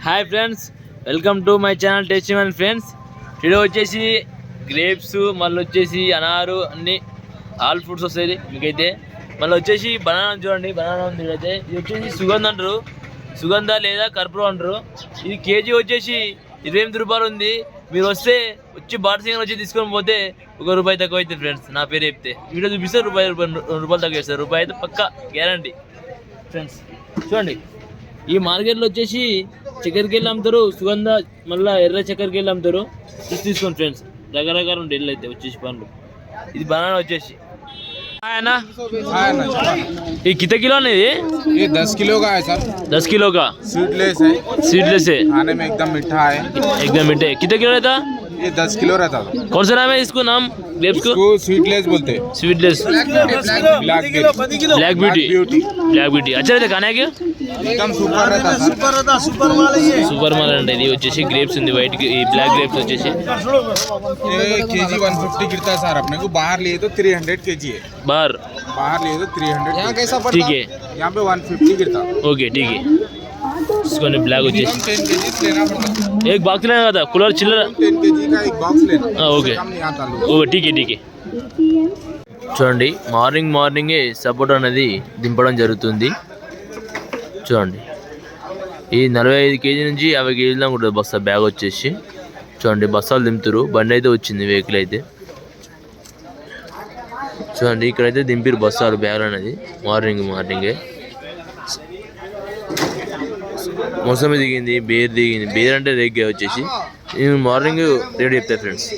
Hi friends, welcome to my channel tasty Mann friends. Today వచ్చేసి grapes, మళ్ళీ వచ్చేసి అనారు, అన్ని ఆల్ ఫ్రూట్స్ వస్తాయి మీకైతే. మళ్ళీ వచ్చేసి బనానా చూడండి, బనానా ఉంది అయితే. ఇది వచ్చేసి సుగంధ అంటారు, సుగంధ లేదా కర్పూరం అంటారు. ఇది కేజీ వచ్చేసి 28 రూపాయలు ఉంది. మీరు వచ్చి బాటసింగ్ వచ్చి తీసుకొని పోతే ₹1 తక్కువ అవుతుంది ఫ్రెండ్స్. నా పేరు చెప్తే వీడియో చూపిస్తే రూపాయలు తక్కువ వేస్తారు. రూపాయి అయితే పక్కా గ్యారంటీ ఫ్రెండ్స్. చూడండి, ఈ మార్కెట్లో వచ్చేసి చక్కెరకేళ్ళు అమ్ముతారు, సుగంధ మళ్ళీ ఎర్ర చక్కెరకేళ్ళు అమ్ముతారు. తీసుకోండి ఫ్రెండ్స్, రకరకాల ఉంటాయి ఎల్లు అయితే వచ్చేసి పండ్లు. ఇది బనానా వచ్చేసి ये कितने किलो है ये 10 किलो का है सर. 10 किलो का स्वीटलेस है. स्वीटलेस है, खाने में एकदम मीठा है. एकदम मीठे. कितने किलो रहता? ये 10 किलो रहता था. कौन सा नाम है इसको? नाम ग्रेप्स को स्वीटलेस बोलते हैं. स्वीटलेस, ब्लैक ब्यूटी. ब्लैक ब्यूटी अच्छा रहता खाने के, एकदम सुपर रहता सर. సూపర్ మాల్ అంటే ఇది వచ్చేసి గ్రేప్స్ ఉంది, వైట్ బ్లాక్ గ్రేప్స్ వచ్చేసి. ये केजी 150 गिरता है सर. अपने को बाहर लिए तो 300 केजी है. बाहर लिए तो 300. यहाँ कैसा पड़ता? ठीक है, यहाँ पे 150 गिरता. ओके ठीक है. इसको ब्लैक వచ్చేసి 10 केजी लेना पड़ता. एक बॉक्स लेना था, कूलर चिल्लर 10 केजी का एक बॉक्स लेना. ఓకే कम नहीं आता लोग. ఓకే ठीक है. చూడండి, మార్నింగే సపోర్ట్ అనేది దింపడం జరుగుతుంది. చూడండి, ఈ 45 కేజీ నుంచి 50 కేజీల దాకా ఉంటుంది బస్తా బ్యాగ్ వచ్చేసి. చూడండి, బస్తాలు దింపుతారు. బండి అయితే వచ్చింది, వెహికల్ అయితే. చూడండి, ఇక్కడైతే దింపిరు బస్తాలు, బ్యాగ్ అనేది మార్నింగే. మోసమి దిగింది, బేర్ దిగింది. బేర్ అంటే రేగ్గా వచ్చేసి నేను మార్నింగ్ రేట్ చెప్తాను ఫ్రెండ్స్.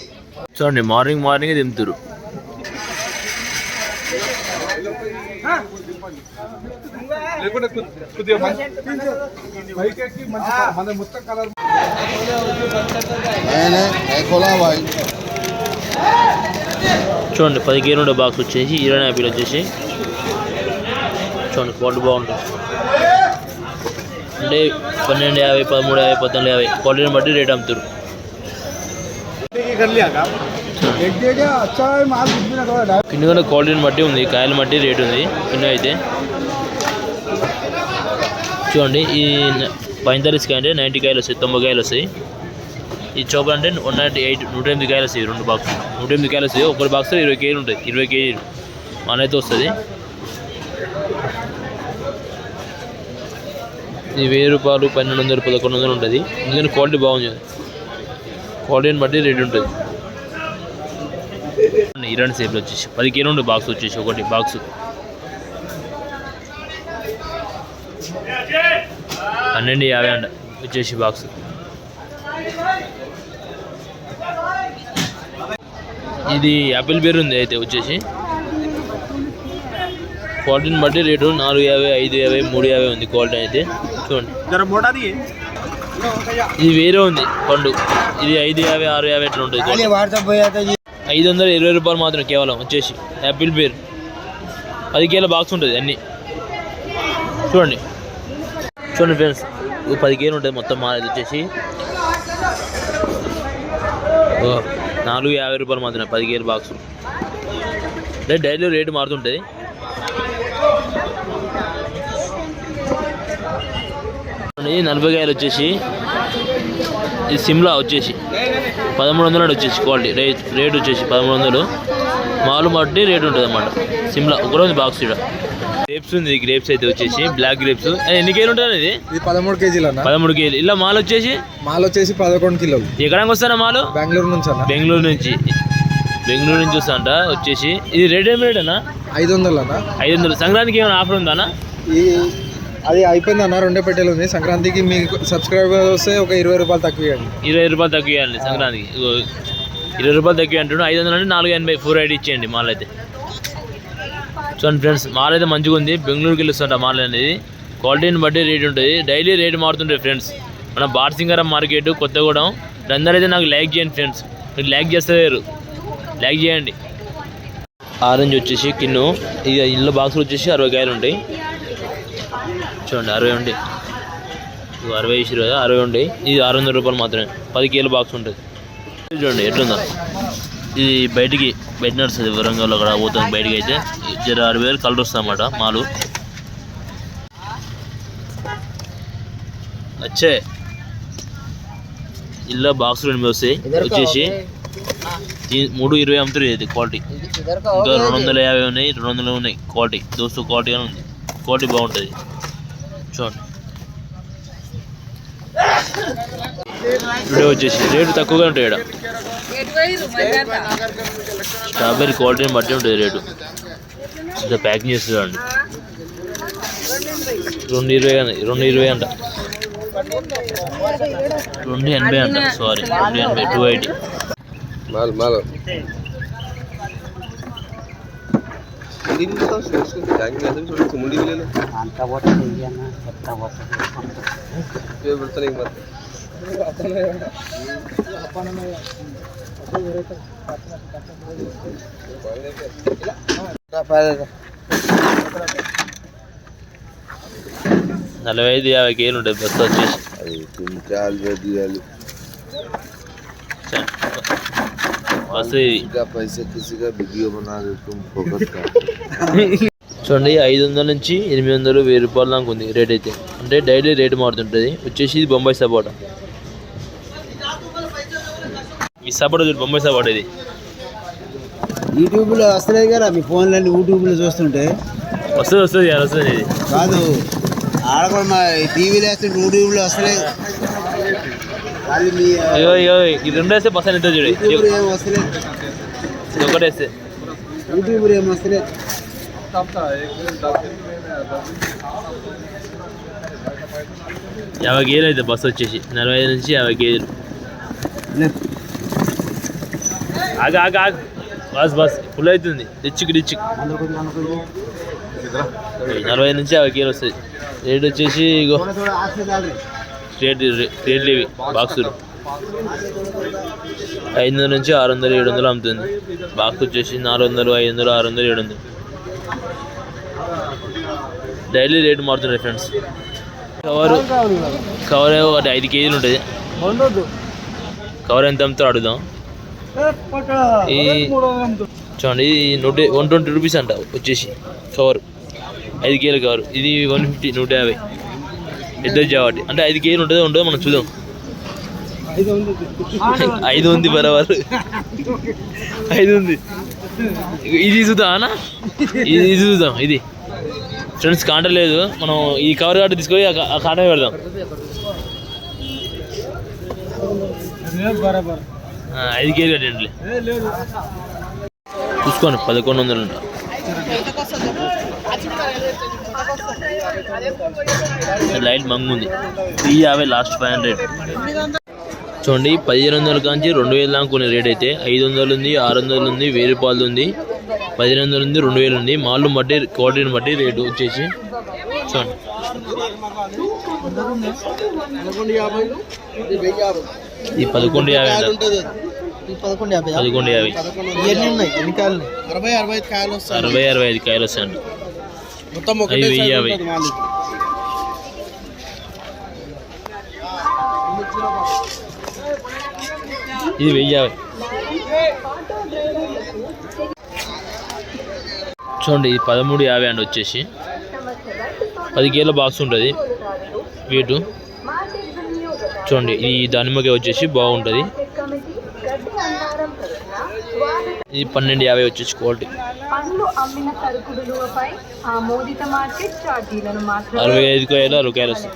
చూడండి, మార్నింగే దింపుతారు. చూడండి, 10 కేజీలు ఉండే బాక్స్ వచ్చేసి 20 యాపిల్ వచ్చేసి. చూడండి, క్వాలిటీ బాగుంటుంది. అంటే 12.50, 13.50, 14.50 క్వాలిటీని బట్టి రేట్ అమ్ముతారు. కింద కూడా క్వాలిటీని బట్టి ఉంది, కాయలు బట్టి రేట్ ఉంది. కింద అయితే చూడండి, ఈ 45 కాయ అంటే 90 కాయలు వస్తాయి, 90 కాయలు వస్తాయి. ఈ చోపర్ అంటే 108 కాయలు వస్తాయి. 2 బాక్స్ 108 కాయలు వస్తాయి. ఒకటి బాక్స్ 20 కేజీలు ఉంటాయి. 20 కేజీలు మన అయితే వస్తుంది. ఇది ₹1000, 1200, 1100 ఉంటుంది. ఎందుకంటే క్వాలిటీ బాగుంది. క్వాలిటీని బట్టి రేట్ ఉంటుంది. 20 సేపులు వచ్చేసి 10 కేజీలు ఉండే బాక్స్ వచ్చేసి ఒకటి బాక్స్ 12.50 అంట వచ్చేసి బాక్స్. ఇది యాపిల్ బేర్ ఉంది అయితే వచ్చేసి. క్వాలిటీని బట్టి రేటు 4.50, 5.50, 3.50 ఉంది క్వాలిటీ అయితే. చూడండి, ఇది వేరే ఉంది పండు. ఇది 5.50, 6.50 ఎట్లా ఉంటుంది. 520 రూపాయలు మాత్రం కేవలం వచ్చేసి యాపిల్ బేర్. 10 కేజీల బాక్స్ ఉంటుంది అన్నీ. చూడండి ఫ్రెండ్స్, 10 కేజీలు ఉంటుంది మొత్తం మాది వచ్చేసి. 4.50 రూపాయలు మాత్రమే 10 కేజీల బాక్స్. డైలీ రేటు మారుతుంటుంది. ఈ 40 కాయలు వచ్చేసి ఇది సిమ్లా వచ్చేసి 1300 వచ్చేసి క్వాలిటీ రేట్ వచ్చేసి 1300. మాలు బట్టి రేట్ ఉంటుంది అన్నమాట. సిమ్లా ఒకరోజు బాక్స్. ఇక్కడ గ్రేప్స్ ఉంది, గ్రేప్స్ అయితే వచ్చేసి బ్లాక్ గ్రేప్స్. ఎన్ని కేజీలు ఉంటుంది? ఇది 13 కేజీలు. 13 కేజీలు. ఇలా మాల్ వచ్చేసి 11 కిలోలు. ఎక్కడానికి వస్తారా మాలు? బెంగళూరు నుంచి వస్తాంట వచ్చేసి. ఇది రేట్ ఏం రేట్ అన్నా? 500. సంక్రాంతికి ఏమైనా ఆఫర్ ఉందా? అది అయిపోయింది అన్న. 2 పెట్టెలు ఉంది. సంక్రాంతికి మీకు సబ్స్క్రైబర్ వస్తే ఒక ₹20 తక్కువ ఇవ్వండి. ₹20 తక్కువ ఇవ్వండి సంక్రాంతికి. ₹20 తక్కువ అంటున్నాడు. 500 అంటే 480 4 ఐడి ఇచ్చేయండి మాల్ అయితే. చూడండి ఫ్రెండ్స్, మాల్ అయితే మంచిగా ఉంది. బెంగళూరుకి వెళ్ళొస్తుంట మాల్ అనేది. క్వాలిటీని బట్టి రేట్ ఉంటుంది. డైలీ రేట్ మారుతుంటాయి ఫ్రెండ్స్. మన బాటసింగారం మార్కెట్, కొత్తగూడెం. అందరూ అయితే నాకు లైక్ చేయండి ఫ్రెండ్స్. మీరు లైక్ చేస్తారు, లైక్ చేయండి. ఆరెంజ్ వచ్చేసి కిన్ను. ఇక ఇళ్ళ బాక్సులు వచ్చేసి 60 కాయలు ఉంటాయి. చూడండి, 60 ఉంటాయి. 60, 20, 60 ఉంటాయి. ఇది ₹600 మాత్రమే. 10 కేజీల బాక్స్ ఉంటుంది. చూడండి ఎట్లుందా. ఇది బయట నడుస్తుంది, వరంగల్ అక్కడ పోతుంది బయటికి. అయితే జర 60,000 కలర్ వస్తుంది అన్నమాట మాలు. अच्छे ఇలా బాక్స్ 8 వస్తాయి వచ్చేసి 320 అమ్ముతారు ఇది క్వాలిటీ. ఇంకా 250 ఉన్నాయి, 200 ఉన్నాయి క్వాలిటీ. దోస్తు క్వాలిటీగానే ఉంది, క్వాలిటీ బాగుంటుంది చూడండి. ఇప్పుడు వచ్చేసి రేటు తక్కువగా ఉంటాయి ఇక్కడ. స్ట్రాబెర్రీ క్వాలిటీని బట్టి ఉంటుంది రేటు. ఇంకా ప్యాకింగ్ చేసి చూడండి. 220 అంట, 280 అంట, సారీ 280, 280. నలభై 50 కేలు ఉంటుంది బస్సు వచ్చేసి. చూడండి 500 నుంచి 800, 1000 రూపాయల దాకా ఉంది రేట్ అయితే. అంటే డైలీ రేట్ మారుతుంటుంది. వచ్చేసి ఇది బొంబాయి సపోటా. ఈ సపోటా చూడు, బొంబాయి సపోటా ఇది. యూట్యూబ్లో వస్తలేదు కదా మీ ఫోన్లన్నీ, యూట్యూబ్లో చూస్తుంటే వస్తుంది ఇది కాదు. ఆడ కూడా మా టీవీలో వేస్తుంటే యూట్యూబ్లో వస్తలేదు. ఇది 2 వేస్తే బస్ ఎంత చూడు, ఏం వస్తలేదు. ఒకటి వేస్తే యూట్యూబ్లో ఏం వస్తలేదు. 50 కేజీలు అయితే బస్సు వచ్చేసి 45 నుంచి 50 కేజీలు. ఆగు బస్ ఫుల్ అవుతుంది. రిచ్కి 40 నుంచి 50 కేజీలు వస్తుంది. రేట్ వచ్చేసి ఇగో రేట్లు ఇవి బాక్సులు 500 నుంచి 600, 700 అమ్ముతుంది. బాక్స్ వచ్చేసి 400, 500, 600, 700. డైలీ రేటు మారుతున్నాయి ఫ్రెండ్స్. కవర్ ఒకటి 5 కేజీలు ఉంటుంది. కవర్ ఎంత అమ్ముతారో అడుగుదాం. ఈ చూడండి 120 రూపీస్ అంట వచ్చేసి కవర్. 5 కేజీల కవర్. ఇది 150, 150 ఇద్దరు జావాటి. అంటే 5 కేజీలు ఉండదో మనం చూద్దాం. 5 ఉంది బరాబర్, 5 ఉంది. ఇది చూద్దాం అన్న, ఇది చూద్దాం. ఇది ఫ్రెండ్స్ కాంట లేదు, మనం ఈ కవర్ కార్డు తీసుకొని ఆ కాంట పెడదాం. 5 కేజీలు కట్టండి చూసుకోండి. 1100 అంట. లైట్ మంగు ఉంది. 350 లాస్ట్ 500. చూడండి 1500 కాంచి 2000 దాకా కొన్ని రేట్ అయితే. 500 ఉంది, 600 ఉంది, 1000 రూపాయలు ఉంది, 1500 ఉంది, 2000 ఉంది. మాల్ను బట్టి క్వాలిటీని బట్టి రేటు వచ్చేసి చూడండి. ఈ 1150 అంట. 1150. 60-65 కాయలు వస్తాయండి. అవి 1050. ఇది 1050. చూడండి ఇది 1350 అండి వచ్చేసి. 10 కేజీల బాక్స్ ఉంటుంది వెయిట్. చూడండి ఈ దానిమ్మకాయ వచ్చేసి బాగుంటుంది. ఇది 1250 వచ్చేసి క్వాలిటీ. 65 కాయలు 60 కాయలు వస్తాయి.